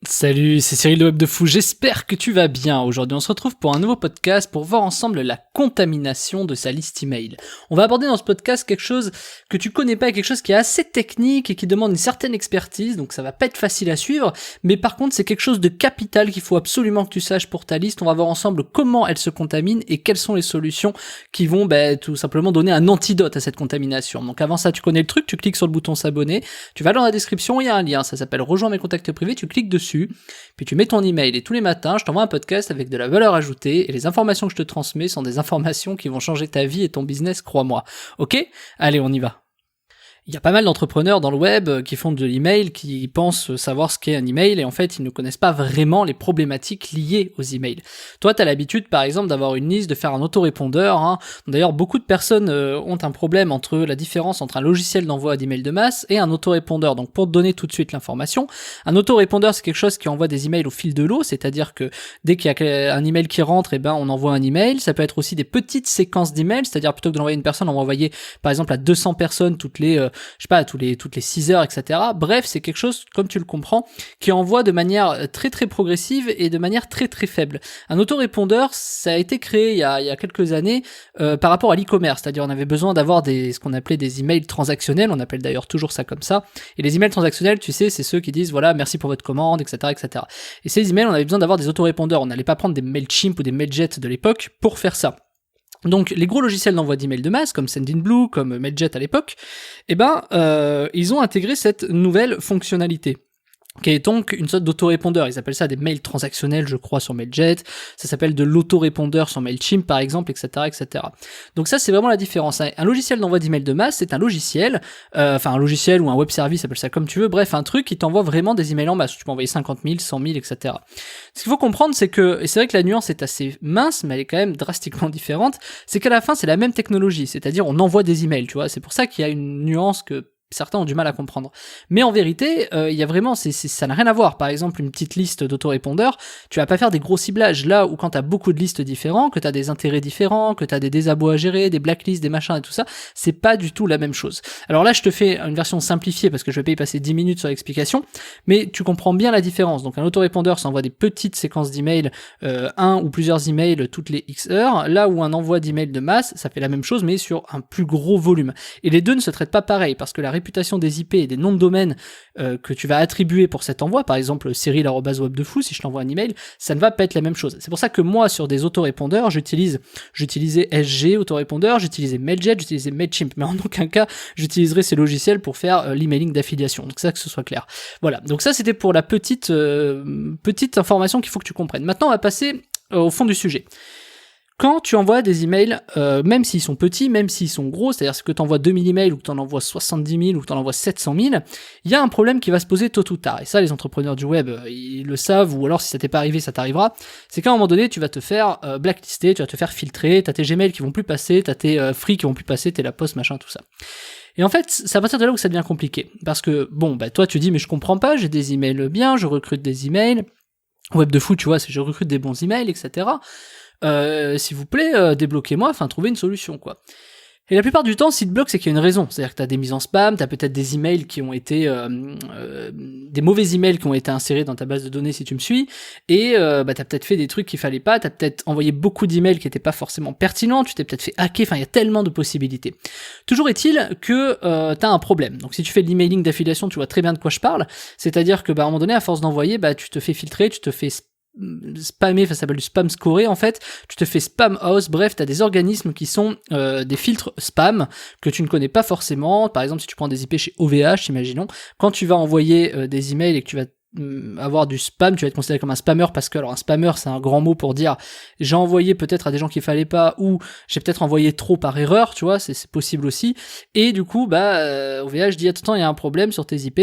Salut, c'est Cyril de Web de Fou, j'espère que tu vas bien. Aujourd'hui on se retrouve pour un nouveau podcast pour voir ensemble la contamination de sa liste email. On va aborder dans ce podcast quelque chose que tu connais pas, quelque chose qui est assez technique et qui demande une certaine expertise, donc ça va pas être facile à suivre, mais par contre c'est quelque chose de capital qu'il faut absolument que tu saches pour ta liste. On va voir ensemble comment elle se contamine et quelles sont les solutions qui vont tout simplement donner un antidote à cette contamination. Donc avant ça, tu connais le truc, tu cliques sur le bouton s'abonner, tu vas dans la description, il y a un lien, ça s'appelle rejoins mes contacts privés, tu cliques dessus, puis tu mets ton email et tous les matins je t'envoie un podcast avec de la valeur ajoutée et les informations que je te transmets sont des informations qui vont changer ta vie et ton business, crois-moi. Ok ? Allez, on y va. Il y a pas mal d'entrepreneurs dans le web qui font de l'email, qui pensent savoir ce qu'est un email et en fait ils ne connaissent pas vraiment les problématiques liées aux emails. Toi t'as l'habitude par exemple d'avoir une liste, de faire un autorépondeur, hein. D'ailleurs beaucoup de personnes ont un problème entre la différence entre un logiciel d'envoi d'emails de masse et un autorépondeur. Donc pour te donner tout de suite l'information, un autorépondeur c'est quelque chose qui envoie des emails au fil de l'eau, c'est-à-dire que dès qu'il y a un email qui rentre, on envoie un email. Ça peut être aussi des petites séquences d'emails, c'est-à-dire plutôt que de l'envoyer à une personne, on va envoyer par exemple à 200 personnes toutes les toutes les 6 heures, etc. Bref, c'est quelque chose, comme tu le comprends, qui envoie de manière très très progressive et de manière très très faible. Un autorépondeur, ça a été créé il y a quelques années par rapport à l'e-commerce, c'est-à-dire on avait besoin d'avoir ce qu'on appelait des emails transactionnels, on appelle d'ailleurs toujours ça comme ça, et les emails transactionnels, tu sais, c'est ceux qui disent voilà, merci pour votre commande, etc., etc. Et ces emails, on avait besoin d'avoir des autorépondeurs, on n'allait pas prendre des Mailchimp ou des Mailjet de l'époque pour faire ça. Donc les gros logiciels d'envoi d'email de masse, comme Sendinblue, comme Mailjet à l'époque, ils ont intégré cette nouvelle fonctionnalité, qui est donc une sorte d'autorépondeur. Ils appellent ça des mails transactionnels, je crois, sur Mailjet. Ça s'appelle de l'autorépondeur sur Mailchimp, par exemple, etc., etc. Donc ça, c'est vraiment la différence. Un logiciel d'envoi d'email de masse, c'est un logiciel, un logiciel ou un web service, appelle ça comme tu veux, bref, un truc qui t'envoie vraiment des emails en masse. Tu peux envoyer 50 000, 100 000, etc. Ce qu'il faut comprendre, c'est que, et c'est vrai que la nuance est assez mince, mais elle est quand même drastiquement différente, c'est qu'à la fin, c'est la même technologie, c'est-à-dire on envoie des emails, tu vois. C'est pour ça qu'il y a une nuance que certains ont du mal à comprendre. Mais en vérité, il y a vraiment, ça n'a rien à voir. Par exemple, une petite liste d'autorépondeurs, tu vas pas faire des gros ciblages. Là où quand t'as beaucoup de listes différents, que t'as des intérêts différents, que t'as des désabos à gérer, des blacklists, des machins et tout ça, c'est pas du tout la même chose. Alors là, je te fais une version simplifiée parce que je vais pas y passer 10 minutes sur l'explication, mais tu comprends bien la différence. Donc un autorépondeur, ça envoie des petites séquences d'emails, un ou plusieurs emails toutes les X heures, là où un envoi d'emails de masse, ça fait la même chose mais sur un plus gros volume. Et les deux ne se traitent pas pareil parce que la réputation des IP et des noms de domaine que tu vas attribuer pour cet envoi, par exemple Cyril@webdefou, si je t'envoie un email, ça ne va pas être la même chose. C'est pour ça que moi, sur des autorépondeurs, j'utilisais SG autorépondeur, j'utilisais Mailjet, j'utilisais Mailchimp, mais en aucun cas, j'utiliserai ces logiciels pour faire l'emailing d'affiliation. Donc ça, que ce soit clair. Voilà, donc ça c'était pour la petite information qu'il faut que tu comprennes. Maintenant, on va passer au fond du sujet. Quand tu envoies des emails, même s'ils sont petits, même s'ils sont gros, c'est-à-dire que tu envoies 2000 emails ou que tu en envoies 70 000 ou que tu en envoies 700 000, il y a un problème qui va se poser tôt ou tard. Et ça, les entrepreneurs du web, ils le savent, ou alors si ça t'est pas arrivé, ça t'arrivera. C'est qu'à un moment donné, tu vas te faire blacklister, tu vas te faire filtrer, t'as tes Gmail qui vont plus passer, t'as tes free qui vont plus passer, t'es la poste, machin, tout ça. Et en fait, c'est à partir de là où ça devient compliqué. Parce que, toi, tu dis, mais je comprends pas, j'ai des emails bien, je recrute des emails. Web de fou, tu vois, je recrute des bons emails, etc. S'il vous plaît, débloquez-moi, trouvez une solution, quoi. Et la plupart du temps, si te bloque, c'est qu'il y a une raison. C'est-à-dire que t'as des mises en spam, t'as peut-être des emails qui ont été, des mauvais emails qui ont été insérés dans ta base de données si tu me suis, et t'as peut-être fait des trucs qu'il fallait pas, t'as peut-être envoyé beaucoup d'emails qui étaient pas forcément pertinents, tu t'es peut-être fait hacker, il y a tellement de possibilités. Toujours est-il que t'as un problème. Donc si tu fais de l'emailing d'affiliation, tu vois très bien de quoi je parle. C'est-à-dire que à un moment donné, à force d'envoyer, tu te fais filtrer, tu te fais spammer, ça s'appelle du spam scoré en fait, tu te fais spam house, bref, t'as des organismes qui sont des filtres spam que tu ne connais pas forcément. Par exemple, si tu prends des IP chez OVH, imaginons, quand tu vas envoyer des emails et que tu vas avoir du spam, tu vas être considéré comme un spammer parce que, alors un spammer c'est un grand mot pour dire j'ai envoyé peut-être à des gens qu'il fallait pas ou j'ai peut-être envoyé trop par erreur, tu vois, c'est possible aussi. Et du coup, OVH dit attends, il y a un problème sur tes IP.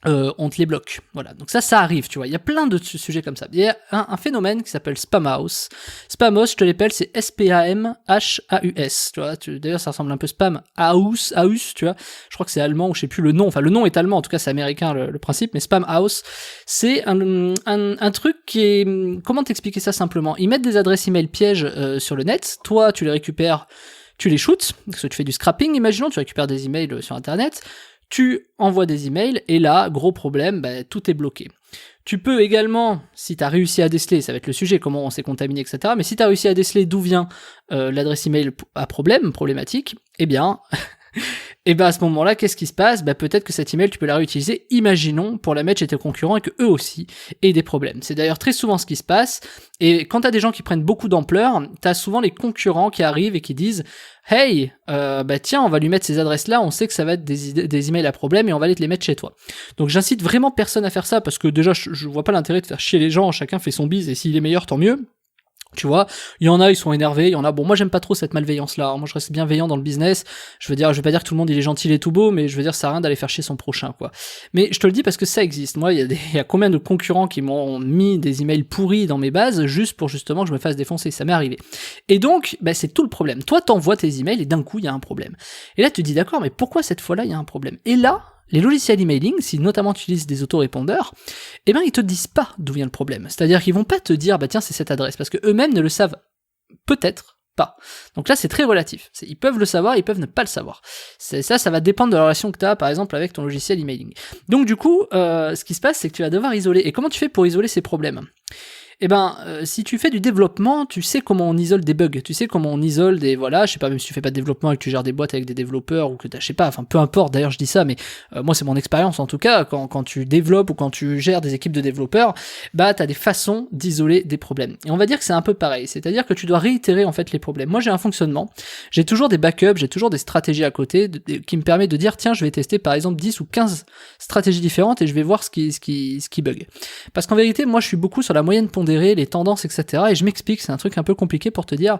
On te les bloque. Voilà. Donc ça arrive, tu vois. Il y a plein de sujets comme ça. Il y a un phénomène qui s'appelle Spamhaus. Spamhaus, je te l'appelle, c'est S-P-A-M-H-A-U-S. Tu vois. D'ailleurs, ça ressemble un peu Spam Haus, tu vois. Je crois que c'est allemand ou je sais plus le nom. Enfin, le nom est allemand. En tout cas, c'est américain le principe. Mais Spamhaus, c'est un truc qui est, comment t'expliquer ça simplement? Ils mettent des adresses email pièges sur le net. Toi, tu les récupères, tu les shoots. Parce que tu fais du scrapping, imaginons. Tu récupères des emails sur Internet. tu envoies des emails, et là, gros problème, tout est bloqué. Tu peux également, si tu as réussi à déceler, ça va être le sujet, comment on s'est contaminé, etc., mais si tu as réussi à déceler d'où vient l'adresse email à problématique, eh bien, à ce moment-là, qu'est-ce qui se passe ? Peut-être que cet email, tu peux la réutiliser, imaginons, pour la mettre chez tes concurrents et que eux aussi aient des problèmes. C'est d'ailleurs très souvent ce qui se passe, et quand t'as des gens qui prennent beaucoup d'ampleur, t'as souvent les concurrents qui arrivent et qui disent « Hey, tiens, on va lui mettre ces adresses-là, on sait que ça va être des emails à problème et on va aller te les mettre chez toi. » Donc j'incite vraiment personne à faire ça, parce que déjà, je vois pas l'intérêt de faire chier les gens, chacun fait son bise, et s'il est meilleur, tant mieux. Tu vois, il y en a, ils sont énervés, il y en a, bon, moi j'aime pas trop cette malveillance-là, moi je reste bienveillant dans le business, je vais pas dire que tout le monde il est gentil et tout beau, mais je veux dire, ça sert à rien d'aller faire chier son prochain, quoi. Mais je te le dis parce que ça existe, moi, il y a combien de concurrents qui m'ont mis des emails pourris dans mes bases, juste pour justement que je me fasse défoncer, ça m'est arrivé. Et donc, c'est tout le problème. Toi, t'envoies tes emails et d'un coup, il y a un problème. Et là, tu te dis, d'accord, mais pourquoi cette fois-là, il y a un problème? Et là, les logiciels emailing, si notamment tu utilises des autorépondeurs, ils te disent pas d'où vient le problème. C'est-à-dire qu'ils vont pas te dire, tiens, c'est cette adresse, parce que eux-mêmes ne le savent peut-être pas. Donc là, c'est très relatif. Ils peuvent le savoir, ils peuvent ne pas le savoir. Ça va dépendre de la relation que tu as, par exemple, avec ton logiciel emailing. Donc du coup, ce qui se passe, c'est que tu vas devoir isoler. Et comment tu fais pour isoler ces problèmes ? Si tu fais du développement, tu sais comment on isole des bugs, tu sais comment on isole des, je sais pas, même si tu fais pas de développement et que tu gères des boîtes avec des développeurs ou que je sais pas, peu importe, d'ailleurs je dis ça, mais moi c'est mon expérience en tout cas, quand tu développes ou quand tu gères des équipes de développeurs, t'as des façons d'isoler des problèmes. Et on va dire que c'est un peu pareil, c'est-à-dire que tu dois réitérer en fait les problèmes. Moi j'ai un fonctionnement, j'ai toujours des backups, j'ai toujours des stratégies à côté qui me permet de dire, tiens, je vais tester par exemple 10 ou 15 stratégies différentes et je vais voir ce qui bug. Parce qu'en vérité, moi je suis beaucoup sur la moyenne pondérée, les tendances, etc. Et je m'explique, c'est un truc un peu compliqué pour te dire,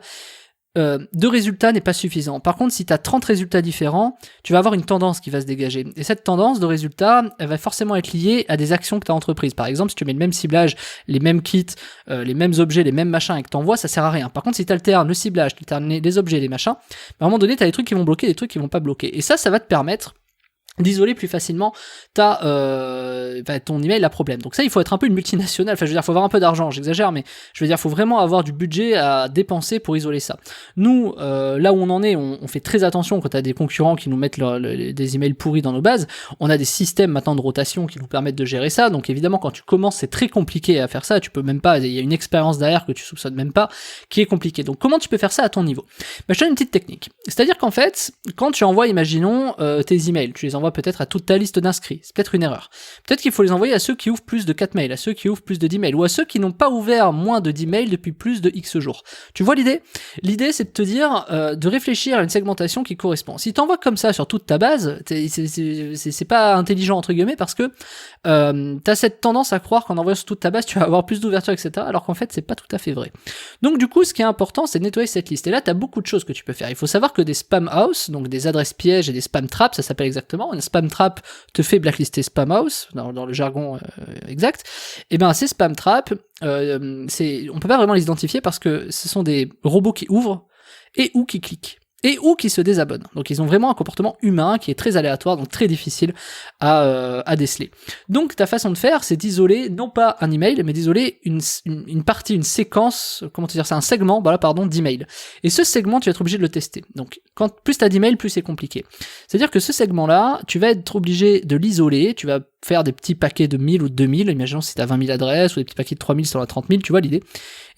2 résultats n'est pas suffisant. Par contre, si tu as 30 résultats différents, tu vas avoir une tendance qui va se dégager. Et cette tendance de résultats, elle va forcément être liée à des actions que tu as entreprises. Par exemple, si tu mets le même ciblage, les mêmes kits, les mêmes objets, les mêmes machins et que t'envoies, ça sert à rien. Par contre, si tu alternes le ciblage, tu alternes les objets, les machins, à un moment donné, tu as des trucs qui vont bloquer, des trucs qui vont pas bloquer. Et ça va te permettre d'isoler plus facilement ton email à problème. Donc ça, il faut être un peu une multinationale, il faut avoir un peu d'argent, j'exagère, mais je veux dire, il faut vraiment avoir du budget à dépenser pour isoler ça. Nous, là où on en est, on fait très attention quand t'as des concurrents qui nous mettent des emails pourris dans nos bases. On a des systèmes maintenant de rotation qui nous permettent de gérer ça, donc évidemment, quand tu commences, c'est très compliqué à faire ça, tu peux même pas, il y a une expérience derrière que tu soupçonnes même pas, qui est compliquée. Donc comment tu peux faire ça à ton niveau ? Je te donne une petite technique. C'est-à-dire qu'en fait, quand tu envoies, imaginons, tes emails, tu les envoies peut-être à toute ta liste d'inscrits, c'est peut-être une erreur. Peut-être qu'il faut les envoyer à ceux qui ouvrent plus de 4 mails, à ceux qui ouvrent plus de 10 mails, ou à ceux qui n'ont pas ouvert moins de 10 mails depuis plus de X jours. Tu vois l'idée ? L'idée, c'est de te dire, de réfléchir à une segmentation qui correspond. Si t'envoies comme ça sur toute ta base, c'est pas intelligent entre guillemets, parce que t'as cette tendance à croire qu'en envoyant sur toute ta base, tu vas avoir plus d'ouverture, etc., alors qu'en fait, c'est pas tout à fait vrai. Donc du coup, ce qui est important, c'est de nettoyer cette liste. Et là, t'as beaucoup de choses que tu peux faire. Il faut savoir que des spam house, donc des adresses pièges et des spam traps, ça s'appelle exactement, une spam trap te fait blacklister spam house, dans le jargon exact, ces spam traps, on peut pas vraiment les identifier parce que ce sont des robots qui ouvrent et ou qui cliquent. Et ou qui se désabonnent. Donc ils ont vraiment un comportement humain qui est très aléatoire, donc très difficile à déceler. Donc ta façon de faire, c'est d'isoler non pas un email, mais d'isoler une partie, une séquence, comment te dire, c'est un segment, d'email. Et ce segment, tu vas être obligé de le tester. Donc plus t'as d'emails, plus c'est compliqué. C'est-à-dire que ce segment-là, tu vas être obligé de l'isoler, tu vas faire des petits paquets de 1000 ou de 2000, imaginons si t'as 20 000 adresses, ou des petits paquets de 3000 sur la 30 000, tu vois l'idée,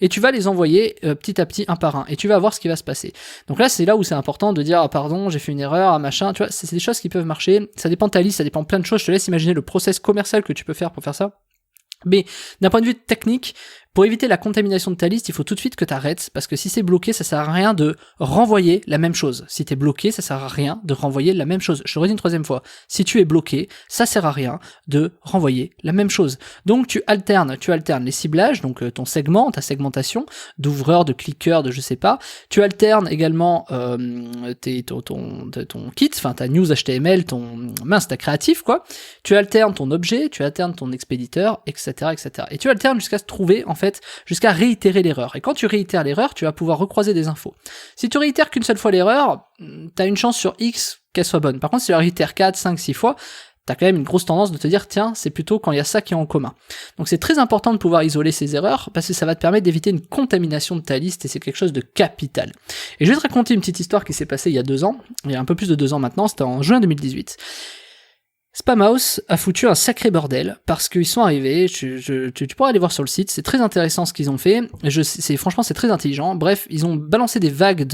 et tu vas les envoyer petit à petit, un par un, et tu vas voir ce qui va se passer. Donc là, c'est là où c'est important de dire, pardon, j'ai fait une erreur, machin, tu vois, c'est des choses qui peuvent marcher, ça dépend de ta liste, ça dépend de plein de choses, je te laisse imaginer le process commercial que tu peux faire pour faire ça. Mais d'un point de vue technique, pour éviter la contamination de ta liste, il faut tout de suite que tu arrêtes, parce que si c'est bloqué, ça sert à rien de renvoyer la même chose. Si t'es bloqué, ça sert à rien de renvoyer la même chose. Je te redis une troisième fois. Si tu es bloqué, ça sert à rien de renvoyer la même chose. Donc tu alternes les ciblages, donc ton segment, ta segmentation, d'ouvreurs, de cliqueurs, de je sais pas. Tu alternes également ton kit, ta news HTML, ta créatif, quoi. Tu alternes ton objet, tu alternes ton expéditeur, etc., etc. Et tu alternes jusqu'à se trouver, en fait, jusqu'à réitérer l'erreur. Et quand tu réitères l'erreur, tu vas pouvoir recroiser des infos. Si tu réitères qu'une seule fois l'erreur, t'as une chance sur X qu'elle soit bonne. Par contre, si tu la réitères 4, 5, 6 fois, t'as quand même une grosse tendance de te dire, tiens, c'est plutôt quand il y a ça qui est en commun. Donc c'est très important de pouvoir isoler ces erreurs, parce que ça va te permettre d'éviter une contamination de ta liste, et c'est quelque chose de capital. Et je vais te raconter une petite histoire qui s'est passée il y a 2 ans, il y a un peu plus de 2 ans maintenant, c'était en juin 2018. Spamhaus a foutu un sacré bordel parce qu'ils sont arrivés, tu pourras aller voir sur le site, c'est très intéressant ce qu'ils ont fait, franchement c'est très intelligent. Bref, ils ont balancé des vagues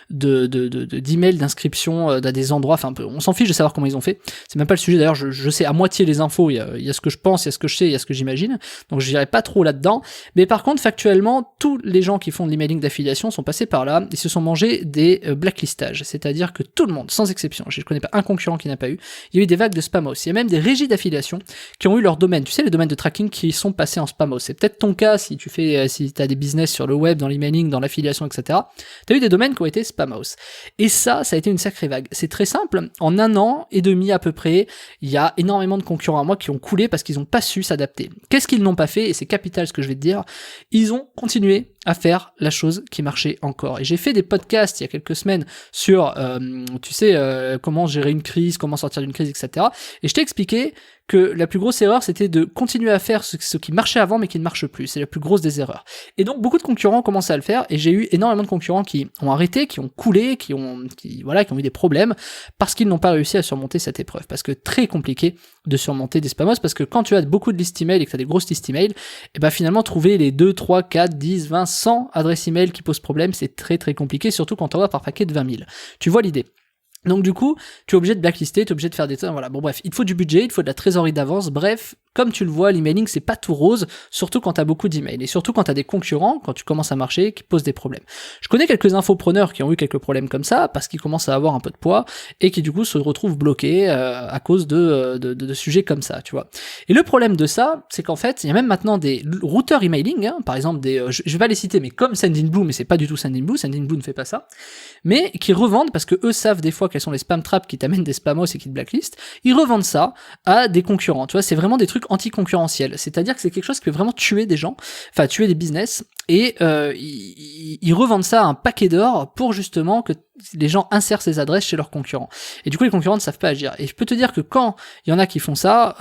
d'emails d'inscription à des endroits, enfin on s'en fiche de savoir comment ils ont fait, c'est même pas le sujet d'ailleurs, je sais à moitié les infos, il y a ce que je pense, il y a ce que je sais, il y a ce que j'imagine, donc je dirais pas trop là-dedans, mais par contre factuellement, tous les gens qui font de l'emailing d'affiliation sont passés par là, ils se sont mangés des blacklistages, c'est-à-dire que tout le monde, sans exception, je connais pas un concurrent qui n'a pas eu, il y a eu des vagues de Spamhaus. Il y a même des régies d'affiliation qui ont eu leur domaine. Tu sais, les domaines de tracking qui sont passés en Spamhaus. C'est peut-être ton cas si t'as des business sur le web, dans l'emailing, dans l'affiliation, etc. T'as eu des domaines qui ont été Spamhaus. Et ça a été une sacrée vague. C'est très simple. En 1 an et demi à peu près, il y a énormément de concurrents à moi qui ont coulé parce qu'ils n'ont pas su s'adapter. Qu'est-ce qu'ils n'ont pas fait? Et c'est capital ce que je vais te dire. Ils ont continué à faire la chose qui marchait encore. Et j'ai fait des podcasts il y a quelques semaines sur, comment gérer une crise, comment sortir d'une crise, etc. Et je t'ai expliqué que la plus grosse erreur, c'était de continuer à faire ce qui marchait avant, mais qui ne marche plus. C'est la plus grosse des erreurs. Et donc, beaucoup de concurrents commencent à le faire, et j'ai eu énormément de concurrents qui ont arrêté, qui ont coulé, qui ont eu des problèmes, parce qu'ils n'ont pas réussi à surmonter cette épreuve. Parce que très compliqué de surmonter des Spamhaus, parce que quand tu as beaucoup de listes email et que tu as des grosses listes email, et ben finalement, trouver les 2, 3, 4, 10, 20, 100 adresses email qui posent problème, c'est très très compliqué, surtout quand on va par paquet de 20 000. Tu vois l'idée. Donc du coup, tu es obligé de blacklister, tu es obligé de faire des... Voilà, bon bref, il te faut du budget, il te faut de la trésorerie d'avance, bref, comme tu le vois, l'emailing c'est pas tout rose, surtout quand t'as beaucoup d'emails, et surtout quand t'as des concurrents, quand tu commences à marcher, qui posent des problèmes. Je connais quelques infopreneurs qui ont eu quelques problèmes comme ça, parce qu'ils commencent à avoir un peu de poids, et qui du coup se retrouvent bloqués à cause de sujets comme ça, tu vois. Et le problème de ça, c'est qu'en fait, il y a même maintenant des routeurs emailing, hein, par exemple je vais pas les citer, mais comme Sendinblue, mais c'est pas du tout Sendinblue ne fait pas ça, mais qui revendent, parce que eux savent des fois quels sont les spam traps qui t'amènent des Spamhaus et qui te blacklistent, ils revendent ça à des concurrents, tu vois, c'est vraiment des trucs anti-concurrentiels, c'est-à-dire que c'est quelque chose qui peut vraiment tuer des gens, enfin tuer des business, et ils revendent ça à un paquet d'or pour justement que les gens insèrent ces adresses chez leurs concurrents. Et du coup, les concurrents ne savent pas agir. Et je peux te dire que quand il y en a qui font ça,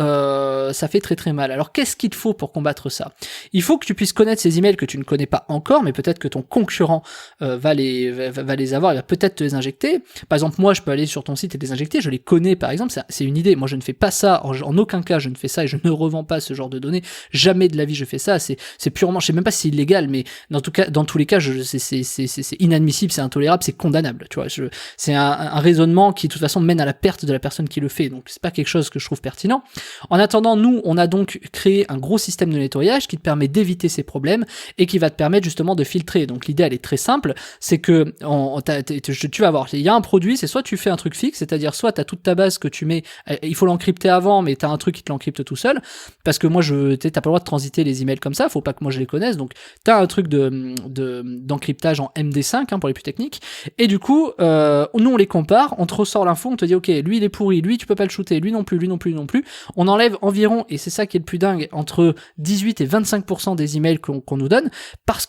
ça fait très très mal. Alors, qu'est-ce qu'il te faut pour combattre ça? Il faut que tu puisses connaître ces emails que tu ne connais pas encore, mais peut-être que ton concurrent va les avoir, il va peut-être te les injecter. Par exemple, moi, je peux aller sur ton site et les injecter, je les connais par exemple, c'est une idée. Moi, je ne fais pas ça, en aucun cas, je ne fais ça et je ne revends pas ce genre de données. Jamais de la vie je fais ça, c'est purement, je sais même pas si c'est illégal, mais dans tous les cas, c'est inadmissible, c'est intolérable, c'est condamnable. Tu vois, c'est un raisonnement qui de toute façon mène à la perte de la personne qui le fait, donc c'est pas quelque chose que je trouve pertinent. En attendant, nous, on a donc créé un gros système de nettoyage qui te permet d'éviter ces problèmes et qui va te permettre justement de filtrer. Donc l'idée, elle est très simple, c'est que tu vas voir, il y a un produit, c'est soit tu fais un truc fixe, c'est-à-dire soit t'as toute ta base que tu mets, il faut l'encrypter avant, mais t'as un truc qui te l'encrypte tout seul, parce que moi, t'as pas le droit de transiter les emails comme ça, faut pas que moi je les connaisse, donc t'as un truc d'encryptage en MD5 hein, pour les plus techniques, et du coup, nous on les compare, on te ressort l'info, on te dit ok, lui il est pourri, lui tu peux pas le shooter, lui non plus, on enlève environ, et c'est ça qui est le plus dingue, entre 18 et 25% des emails qu'on nous donne, parce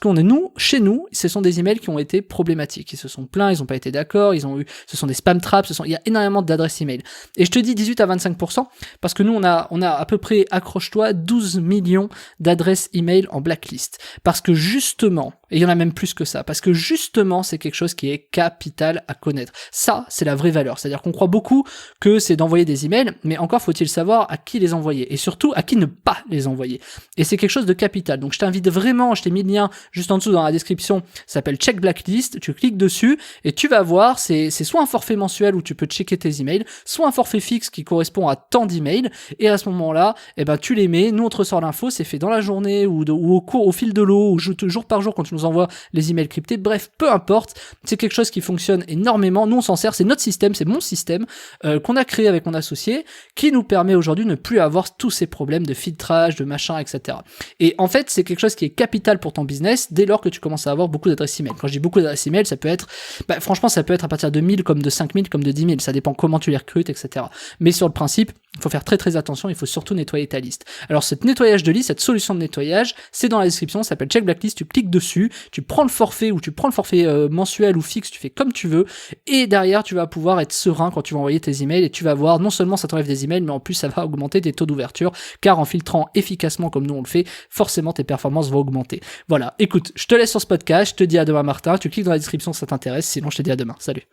chez nous, ce sont des emails qui ont été problématiques, ils se sont plaints, ils ont pas été d'accord, ce sont des spam traps, il y a énormément d'adresses email. Et je te dis 18 à 25%, parce que nous on a à peu près, accroche-toi, 12 millions d'adresses email en blacklist. Parce que justement, et il y en a même plus que ça, parce que justement c'est quelque chose qui est capital à connaître. Ça, c'est la vraie valeur. C'est-à-dire qu'on croit beaucoup que c'est d'envoyer des emails, mais encore faut-il savoir à qui les envoyer, et surtout à qui ne pas les envoyer. Et c'est quelque chose de capital. Donc je t'invite vraiment, je t'ai mis le lien juste en dessous dans la description, ça s'appelle Check Blacklist, tu cliques dessus, et tu vas voir, c'est soit un forfait mensuel où tu peux checker tes emails, soit un forfait fixe qui correspond à tant d'emails, et à ce moment-là, tu les mets, nous on te ressort l'info, c'est fait dans la journée, ou au fil de l'eau, ou jour par jour quand tu nous envoies les emails cryptés, bref, peu importe, c'est quelque chose qui fonctionne énormément, nous on s'en sert, c'est notre système, c'est mon système qu'on a créé avec mon associé, qui nous permet aujourd'hui de ne plus avoir tous ces problèmes de filtrage, de machin, etc. Et en fait, c'est quelque chose qui est capital pour ton business dès lors que tu commences à avoir beaucoup d'adresses email. Quand je dis beaucoup d'adresses email, ça peut être, franchement, ça peut être à partir de 1000, comme de 5000, comme de 10 000, ça dépend comment tu les recrutes, etc. Mais sur le principe, il faut faire très très attention, il faut surtout nettoyer ta liste. Alors, ce nettoyage de liste, cette solution de nettoyage, c'est dans la description, ça s'appelle Check Blacklist, tu cliques dessus, tu prends le forfait, ou tu prends le forfait mensuel ou fixe, tu fais comme tu veux, et derrière, tu vas pouvoir être serein quand tu vas envoyer tes emails, et tu vas voir, non seulement ça t'enlève des emails, mais en plus ça va augmenter tes taux d'ouverture, car en filtrant efficacement comme nous on le fait, forcément tes performances vont augmenter. Voilà, écoute, je te laisse sur ce podcast, je te dis à demain Martin, tu cliques dans la description si ça t'intéresse, sinon je te dis à demain, salut.